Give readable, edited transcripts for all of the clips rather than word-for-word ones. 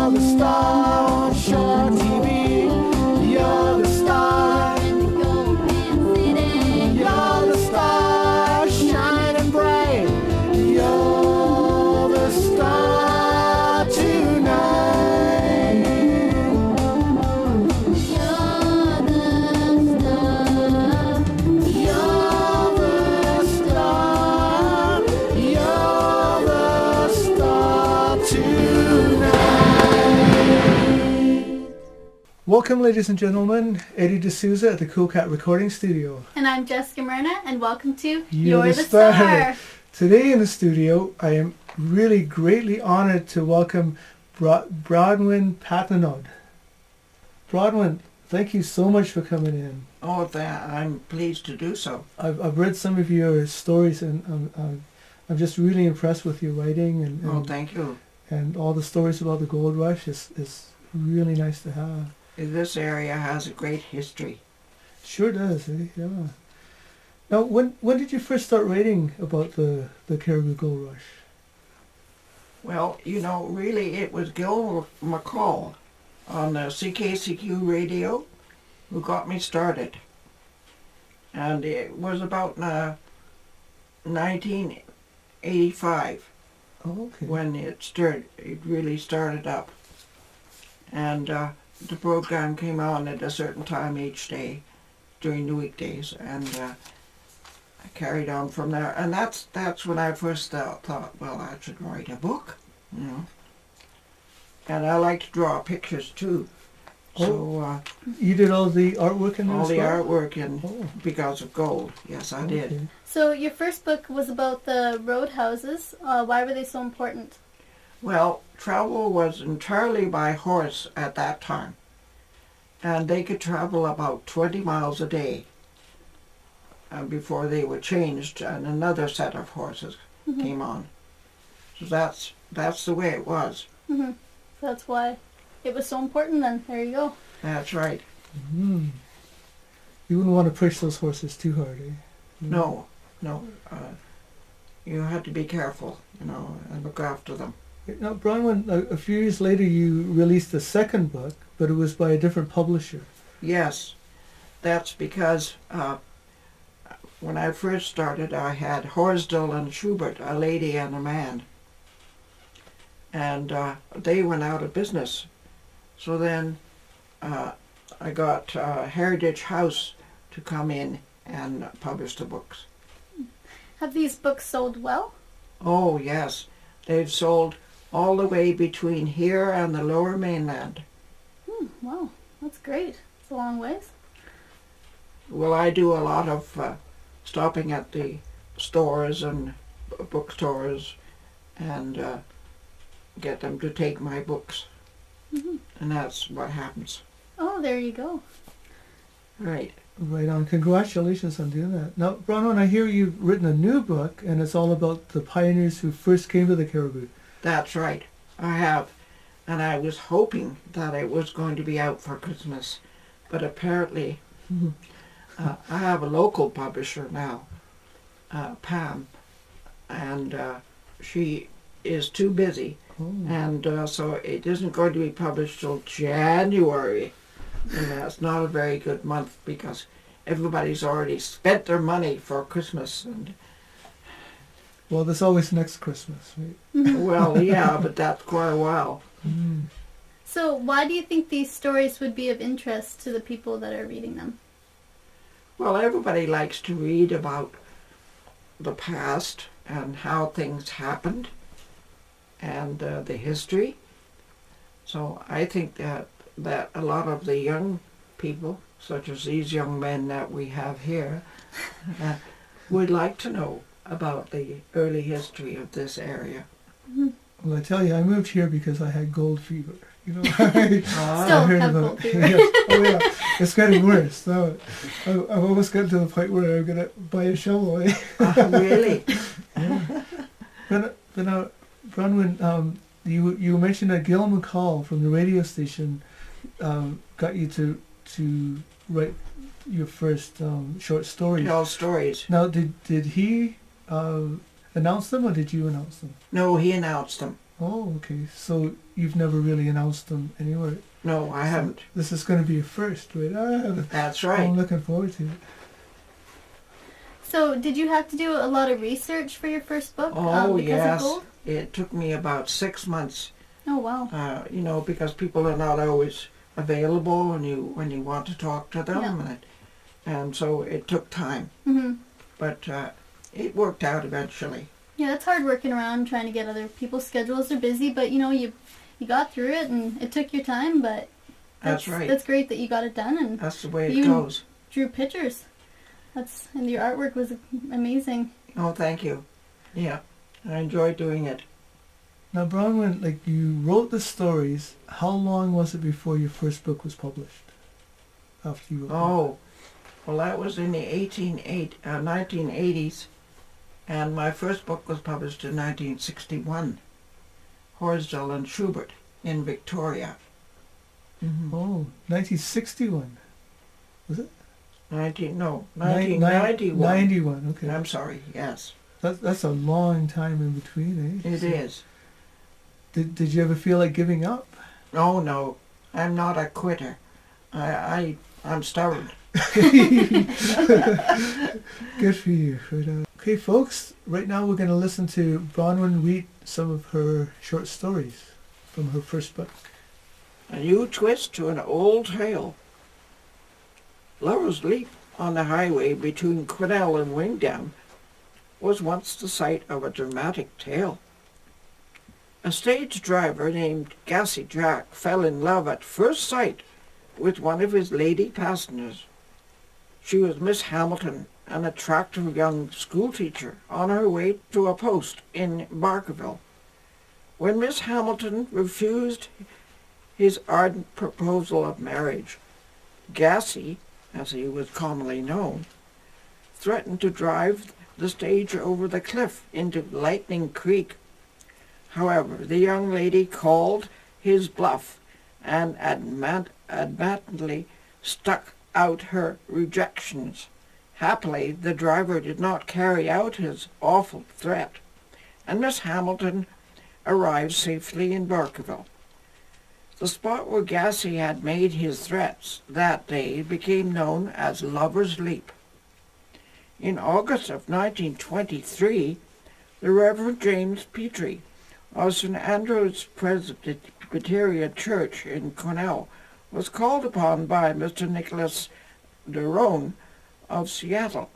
You're the star on shore TV. You're the star in the golden city. You're the star shining bright. You're the star tonight. You're the star. You're the star. You're the star tonight. Welcome, ladies and gentlemen. Eddie D'Souza at the Cool Cat Recording Studio. And I'm Jessica Myrna, and welcome to You're the Star. Today in the studio, I am really greatly honored to welcome Branwen Patenaude. Branwen, thank you so much for coming in. Oh, I'm pleased to do so. I've read some of your stories, and I'm just really impressed with your writing Oh, thank you. and all the stories about the gold rush. Is really nice to have. This area has a great history. Sure does, eh? Yeah. Now, when did you first start writing about the Cariboo Gold Rush? Well, really it was Gil McCall on the CKCQ radio who got me started. And it was about 1985 Oh, okay. when it really started up. And the program came on at a certain time each day during the weekdays, and I carried on from there. And that's when I first thought, well, I should write a book, And I like to draw pictures too. So You did all the artwork in there all as the well? artwork in Oh. Because of Gold. Yes, I did. Okay. So your first book was about the roadhouses. Why were they so important? Well, travel was entirely by horse at that time, and they could travel about 20 miles a day before they were changed and another set of horses came on. So that's the way it was. Mm-hmm. That's why it was so important then. There you go. That's right. Mm. You wouldn't want to push those horses too hard, eh? No. You had to be careful, and look after them. Now, Branwen, a few years later you released a second book, but it was by a different publisher. Yes, that's because when I first started, I had Horsdale and Schubert, a lady and a man. And they went out of business. So then I got Heritage House to come in and publish the books. Have these books sold well? Oh, yes. They've sold all the way between here and the Lower Mainland. Wow, that's great. It's a long ways. Well, I do a lot of stopping at the stores and bookstores and get them to take my books. And that's what happens. Oh, there you go. Right. Right on. Congratulations on doing that. Now, Branwen, I hear you've written a new book, and it's all about the pioneers who first came to the Cariboo. That's right. I have. And I was hoping that it was going to be out for Christmas. But apparently, I have a local publisher now, Pam, and she is too busy. Oh. And so it isn't going to be published till January. And that's not a very good month because everybody's already spent their money for Christmas. And Well, there's always next Christmas, right? well, yeah, but that's quite a while. Mm. So why do you think these stories would be of interest to the people that are reading them? Well, everybody likes to read about the past and how things happened and the history. So I think that a lot of the young people, such as these young men that we have here, would like to know about the early history of this area. Well, I tell you, I moved here because I had gold fever. Still I heard have about gold it. fever. Yes. Oh yeah, it's getting worse. Now, I've almost gotten to the point where I'm gonna buy a shovel. Eh? Really? Yeah. But now, Branwen, you mentioned that Gil McCall from the radio station got you to write your first short stories. Tell stories. Now, did he announce them, or did you announce them? No, he announced them. Oh, okay. So you've never really announced them anywhere. No, I haven't. This is going to be a first, right? That's right. I'm looking forward to it. So, did you have to do a lot of research for your first book? Oh, because yes. of gold? It took me about 6 months. Oh, wow. You know, because people are not always available when you want to talk to them, Yeah. and so it took time. Hmm. But it worked out eventually. Yeah, it's hard working around trying to get other people's schedules. They're busy, but you know, you got through it, and it took your time, but That's right. That's great that you got it done, and That's the way it you goes. drew pictures. And your artwork was amazing. Oh, thank you. Yeah, I enjoyed doing it. Now, Branwen, like, you wrote the stories. How long was it before your first book was published? After you wrote them? Oh, well, that was in the 1980s, and my first book was published in 1961, Horsdale and Schubert in Victoria. Mm-hmm. Oh, 1961. Was it? 1991. 91, okay. I'm sorry, yes. That's a long time in between, eh? It is. Did you ever feel like giving up? Oh, no. I'm not a quitter. I'm stubborn. Good for you. Okay, folks, right now we're going to listen to Branwen read some of her short stories from her first book. A new twist to an old tale. Lover's Leap on the highway between Quesnel and Wingdam was once the site of a dramatic tale. A stage driver named Gassy Jack fell in love at first sight with one of his lady passengers. She was Miss Hamilton, an attractive young schoolteacher on her way to a post in Barkerville. When Miss Hamilton refused his ardent proposal of marriage, Gassy, as he was commonly known, threatened to drive the stage over the cliff into Lightning Creek. However, the young lady called his bluff and adamantly stuck out her rejections. Happily, the driver did not carry out his awful threat, and Miss Hamilton arrived safely in Barkerville. The spot where Gassy had made his threats that day became known as Lover's Leap. In August of 1923, the Reverend James Petrie of St. Andrew's Presbyterian Church in Quesnel was called upon by Mr. Nicholas Derone of Seattle.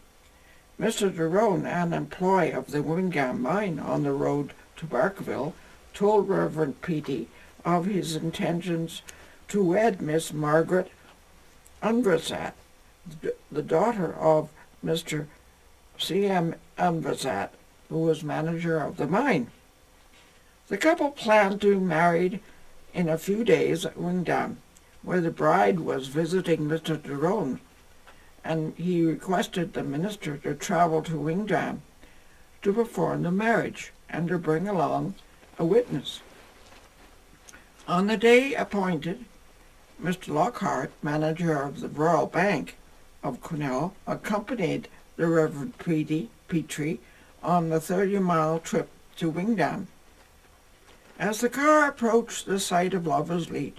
Mr. Derone, an employee of the Wingdam mine on the road to Barkerville, told Reverend Petrie of his intentions to wed Miss Margaret Unversat, the daughter of Mr. C.M. Unversat, who was manager of the mine. The couple planned to marry in a few days at Wingdam, where the bride was visiting Mr. Derone, and he requested the minister to travel to Wingdam to perform the marriage and to bring along a witness. On the day appointed, Mr. Lockhart, manager of the Royal Bank of Quesnel, accompanied the Reverend Petrie on the 30-mile trip to Wingdam. As the car approached the site of Lover's Leap,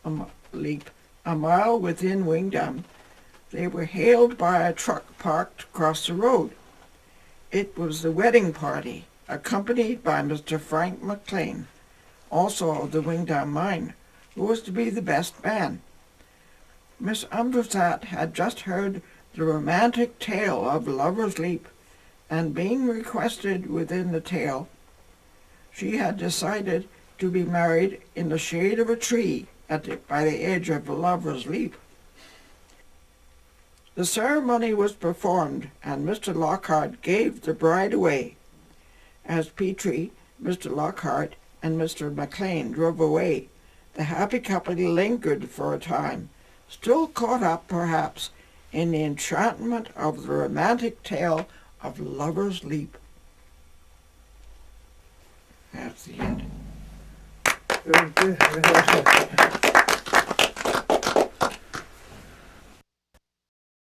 a mile within Wingdam, they were hailed by a truck parked across the road. It was the wedding party, accompanied by Mr. Frank McLean, also of the Wingdam mine, who was to be the best man. Miss Unversat had just heard the romantic tale of Lover's Leap, and being requested within the tale, she had decided to be married in the shade of a tree by the edge of Lover's Leap. The ceremony was performed, and Mr. Lockhart gave the bride away. As Petrie, Mr. Lockhart, and Mr. McLean drove away, the happy couple lingered for a time, still caught up, perhaps, in the enchantment of the romantic tale of Lover's Leap. That's the end. Very good.